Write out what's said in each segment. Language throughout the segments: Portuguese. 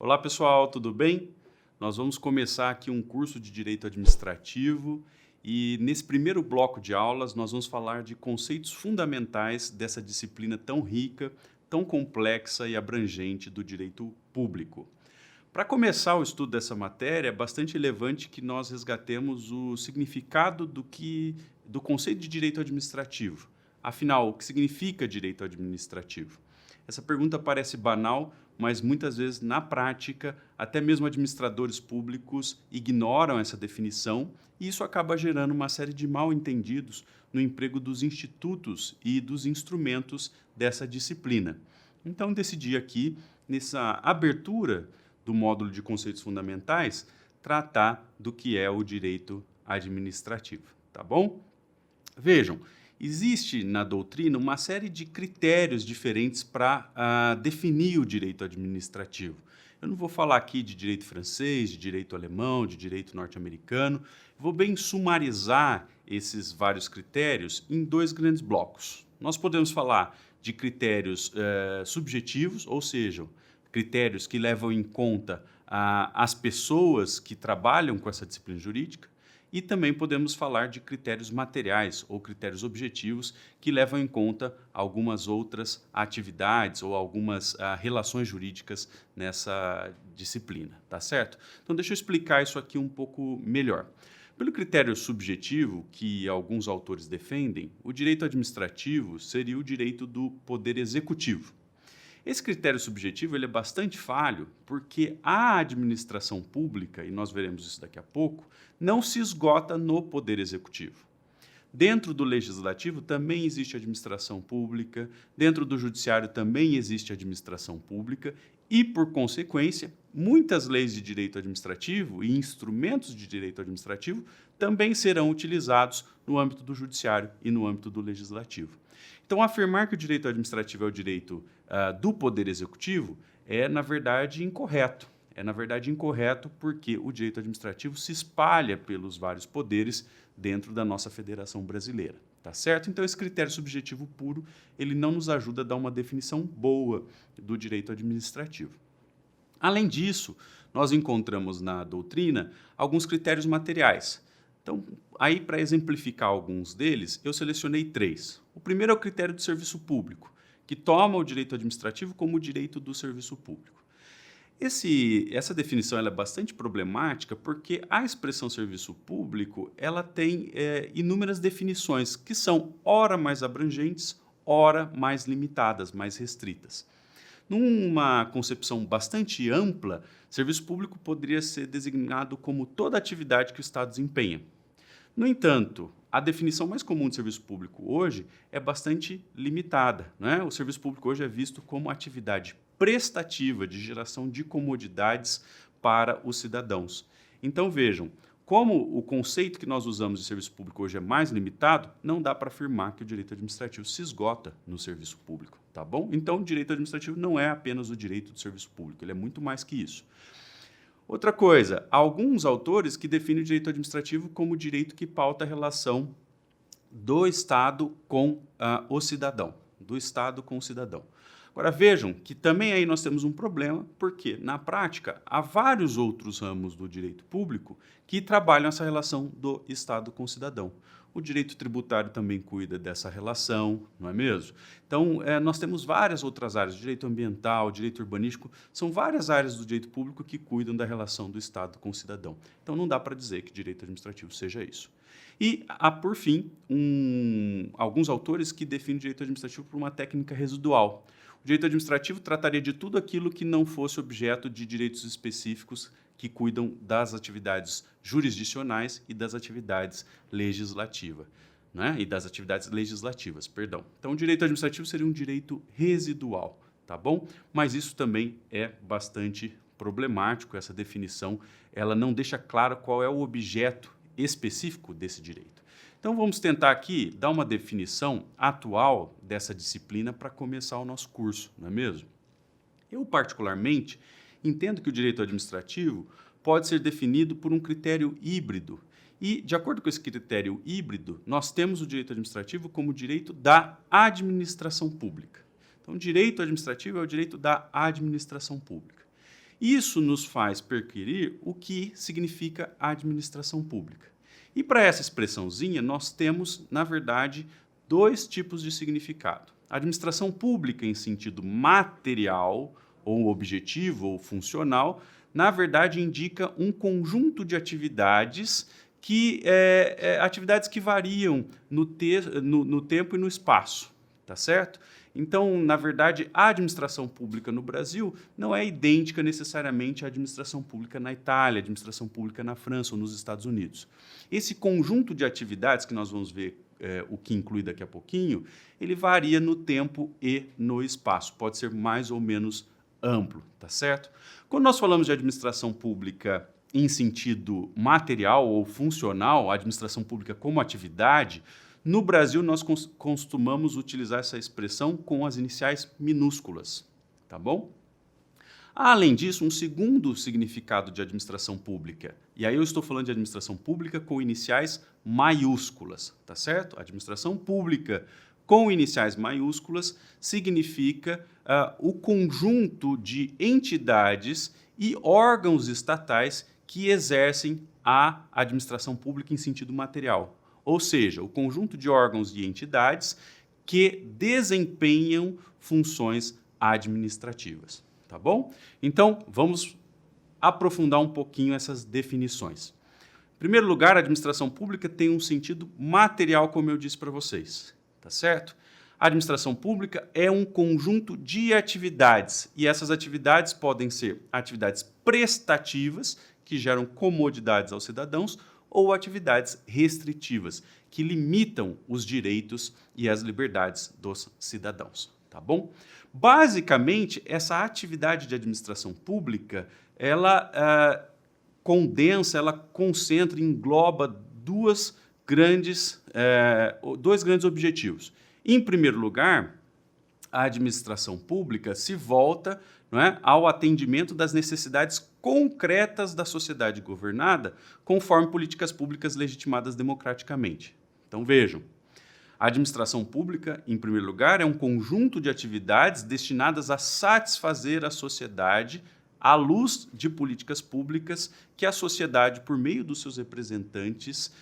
Olá pessoal, tudo bem? Nós vamos começar aqui um curso de Direito Administrativo e nesse primeiro bloco de aulas nós vamos falar de conceitos fundamentais dessa disciplina tão rica, tão complexa e abrangente do direito público. Para começar o estudo dessa matéria, é bastante relevante que nós resgatemos o significado do conceito de direito administrativo. Afinal, o que significa direito administrativo? Essa pergunta parece banal, mas muitas vezes, na prática, até mesmo administradores públicos ignoram essa definição e isso acaba gerando uma série de mal-entendidos no emprego dos institutos e dos instrumentos dessa disciplina. Então, decidi aqui, nessa abertura do módulo de conceitos fundamentais, tratar do que é o direito administrativo, tá bom? Vejam, existe na doutrina uma série de critérios diferentes para definir o direito administrativo. Eu não vou falar aqui de direito francês, de direito alemão, de direito norte-americano. Vou bem sumarizar esses vários critérios em dois grandes blocos. Nós podemos falar de critérios subjetivos, ou seja, critérios que levam em conta as pessoas que trabalham com essa disciplina jurídica. E também podemos falar de critérios materiais ou critérios objetivos que levam em conta algumas outras atividades ou algumas relações jurídicas nessa disciplina, tá certo? Então deixa eu explicar isso aqui um pouco melhor. Pelo critério subjetivo que alguns autores defendem, o direito administrativo seria o direito do poder executivo. Esse critério subjetivo ele é bastante falho porque a administração pública, e nós veremos isso daqui a pouco, não se esgota no poder executivo. Dentro do legislativo também existe administração pública, dentro do judiciário também existe administração pública e, por consequência, muitas leis de direito administrativo e instrumentos de direito administrativo também serão utilizados no âmbito do judiciário e no âmbito do legislativo. Então, afirmar que o direito administrativo é o direito do Poder Executivo é, na verdade, incorreto. É, na verdade, incorreto porque o direito administrativo se espalha pelos vários poderes dentro da nossa Federação Brasileira, tá certo? Então, esse critério subjetivo puro, ele não nos ajuda a dar uma definição boa do direito administrativo. Além disso, nós encontramos na doutrina alguns critérios materiais. Então, aí para exemplificar alguns deles, eu selecionei três. O primeiro é o critério de serviço público, que toma o direito administrativo como o direito do serviço público. Essa definição ela é bastante problemática porque a expressão serviço público ela tem inúmeras definições que são ora mais abrangentes, ora mais limitadas, mais restritas. Numa concepção bastante ampla, serviço público poderia ser designado como toda atividade que o Estado desempenha. No entanto, a definição mais comum de serviço público hoje é bastante limitada, né? O serviço público hoje é visto como atividade prestativa de geração de comodidades para os cidadãos. Então vejam, como o conceito que nós usamos de serviço público hoje é mais limitado, não dá para afirmar que o direito administrativo se esgota no serviço público, tá bom? Então o direito administrativo não é apenas o direito do serviço público, ele é muito mais que isso. Outra coisa, há alguns autores que definem o direito administrativo como o direito que pauta a relação do Estado com o cidadão, do Estado com o cidadão. Agora vejam que também aí nós temos um problema, porque na prática há vários outros ramos do direito público que trabalham essa relação do Estado com o cidadão. O direito tributário também cuida dessa relação, não é mesmo? Então, nós temos várias outras áreas, direito ambiental, direito urbanístico, são várias áreas do direito público que cuidam da relação do Estado com o cidadão. Então, não dá para dizer que direito administrativo seja isso. E há, por fim, alguns autores que definem o direito administrativo por uma técnica residual. O direito administrativo trataria de tudo aquilo que não fosse objeto de direitos específicos que cuidam das atividades jurisdicionais e das atividades legislativas, né? E das atividades legislativas, perdão. Então, o direito administrativo seria um direito residual, tá bom? Mas isso também é bastante problemático, essa definição, ela não deixa claro qual é o objeto específico desse direito. Então, vamos tentar aqui dar uma definição atual dessa disciplina para começar o nosso curso, não é mesmo? Eu, particularmente, entendo que o direito administrativo pode ser definido por um critério híbrido. E, de acordo com esse critério híbrido, nós temos o direito administrativo como direito da administração pública. Então, o direito administrativo é o direito da administração pública. Isso nos faz perquirir o que significa administração pública. E para essa expressãozinha, nós temos, na verdade, dois tipos de significado. A administração pública em sentido material, ou objetivo, ou funcional, na verdade indica um conjunto de atividades atividades que variam no tempo e no espaço, tá certo? Então, na verdade, a administração pública no Brasil não é idêntica necessariamente à administração pública na Itália, à administração pública na França ou nos Estados Unidos. Esse conjunto de atividades que nós vamos ver o que inclui daqui a pouquinho, ele varia no tempo e no espaço, pode ser mais ou menos amplo, tá certo? Quando nós falamos de administração pública em sentido material ou funcional, a administração pública como atividade, no Brasil nós costumamos utilizar essa expressão com as iniciais minúsculas, tá bom? Além disso, um segundo significado de administração pública, e aí eu estou falando de administração pública com iniciais maiúsculas, tá certo? Administração pública com iniciais maiúsculas significa o conjunto de entidades e órgãos estatais que exercem a administração pública em sentido material. Ou seja, o conjunto de órgãos e entidades que desempenham funções administrativas. Tá bom? Então, vamos aprofundar um pouquinho essas definições. Em primeiro lugar, a administração pública tem um sentido material, como eu disse para vocês. Tá certo? A administração pública é um conjunto de atividades, e essas atividades podem ser atividades prestativas, que geram comodidades aos cidadãos, ou atividades restritivas, que limitam os direitos e as liberdades dos cidadãos. Tá bom? Basicamente, essa atividade de administração pública, ela condensa, ela concentra, engloba dois grandes objetivos. Em primeiro lugar, a administração pública se volta, não é, ao atendimento das necessidades concretas da sociedade governada, conforme políticas públicas legitimadas democraticamente. Então, vejam, a administração pública, em primeiro lugar, é um conjunto de atividades destinadas a satisfazer a sociedade à luz de políticas públicas que a sociedade, por meio dos seus representantes,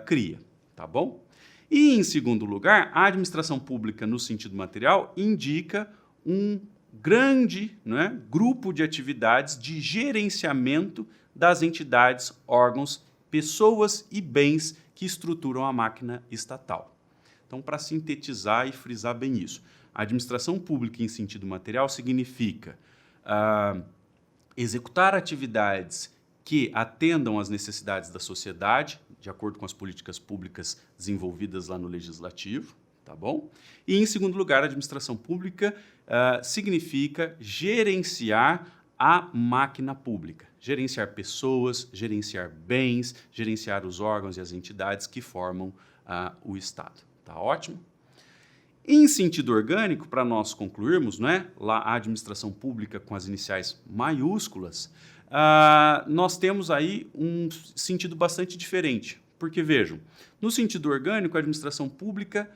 cria. Tá bom? E, em segundo lugar, a administração pública, no sentido material, indica um grande, não é, grupo de atividades de gerenciamento das entidades, órgãos, pessoas e bens que estruturam a máquina estatal. Então, para sintetizar e frisar bem isso, a administração pública em sentido material significa executar atividades que atendam às necessidades da sociedade, de acordo com as políticas públicas desenvolvidas lá no Legislativo, tá bom? E, em segundo lugar, a administração pública significa gerenciar a máquina pública, gerenciar pessoas, gerenciar bens, gerenciar os órgãos e as entidades que formam o Estado. Tá ótimo? Em sentido orgânico, para nós concluirmos, né, lá a administração pública com as iniciais maiúsculas, nós temos aí um sentido bastante diferente. Porque, vejam, no sentido orgânico, a administração pública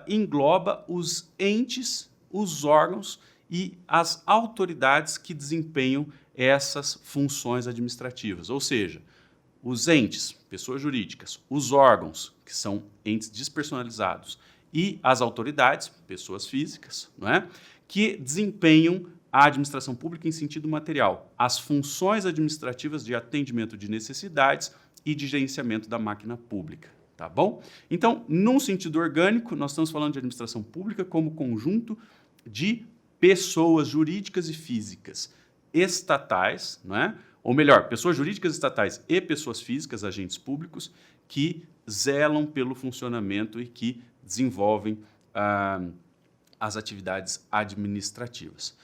engloba os entes, os órgãos e as autoridades que desempenham essas funções administrativas. Ou seja, os entes, pessoas jurídicas, os órgãos, que são entes despersonalizados, e as autoridades, pessoas físicas, não é? Que desempenham a administração pública em sentido material, as funções administrativas de atendimento de necessidades e de gerenciamento da máquina pública. Tá bom? Então, num sentido orgânico, nós estamos falando de administração pública como conjunto de pessoas jurídicas e físicas estatais, não é? Ou melhor, pessoas jurídicas estatais e pessoas físicas, agentes públicos, que zelam pelo funcionamento e que desenvolvem as atividades administrativas.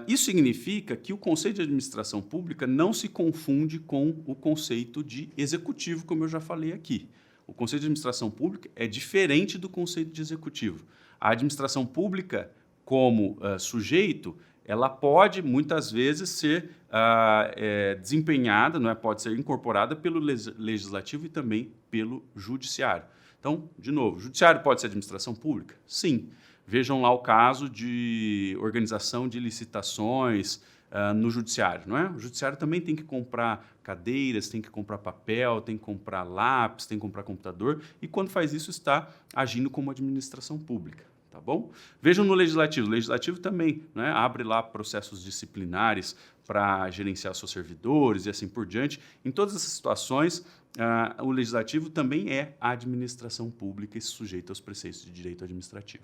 Isso significa que o conceito de administração pública não se confunde com o conceito de executivo, como eu já falei aqui. O conceito de administração pública é diferente do conceito de executivo. A administração pública, como sujeito, ela pode, muitas vezes, ser desempenhada, não é? Pode ser incorporada pelo legislativo e também pelo judiciário. Então, de novo, o judiciário pode ser administração pública? Sim. Vejam lá o caso de organização de licitações no judiciário, não é? O judiciário também tem que comprar cadeiras, tem que comprar papel, tem que comprar lápis, tem que comprar computador, e quando faz isso está agindo como administração pública. Tá bom? Vejam no Legislativo. O Legislativo também, né, abre lá processos disciplinares para gerenciar seus servidores e assim por diante. Em todas essas situações, o Legislativo também é a administração pública e se sujeita aos preceitos de direito administrativo.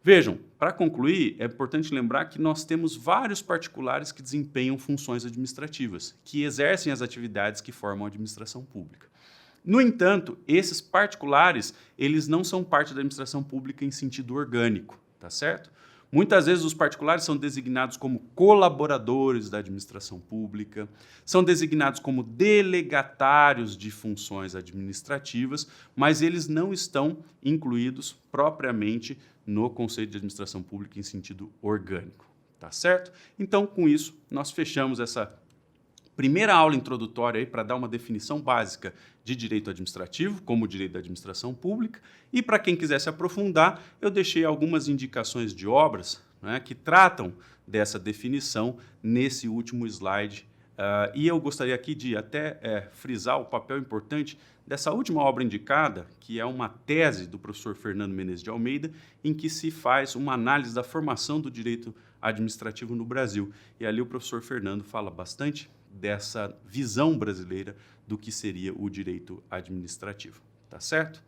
Vejam, para concluir, é importante lembrar que nós temos vários particulares que desempenham funções administrativas, que exercem as atividades que formam a administração pública. No entanto, esses particulares, eles não são parte da administração pública em sentido orgânico, tá certo? Muitas vezes os particulares são designados como colaboradores da administração pública, são designados como delegatários de funções administrativas, mas eles não estão incluídos propriamente no conceito de administração pública em sentido orgânico, tá certo? Então, com isso, nós fechamos essa primeira aula introdutória para dar uma definição básica de direito administrativo, como direito da administração pública, e para quem quiser se aprofundar, eu deixei algumas indicações de obras, né, que tratam dessa definição nesse último slide. E eu gostaria aqui de até frisar o papel importante dessa última obra indicada, que é uma tese do professor Fernando Menezes de Almeida, em que se faz uma análise da formação do direito administrativo no Brasil. E ali o professor Fernando fala bastante dessa visão brasileira do que seria o direito administrativo, tá certo?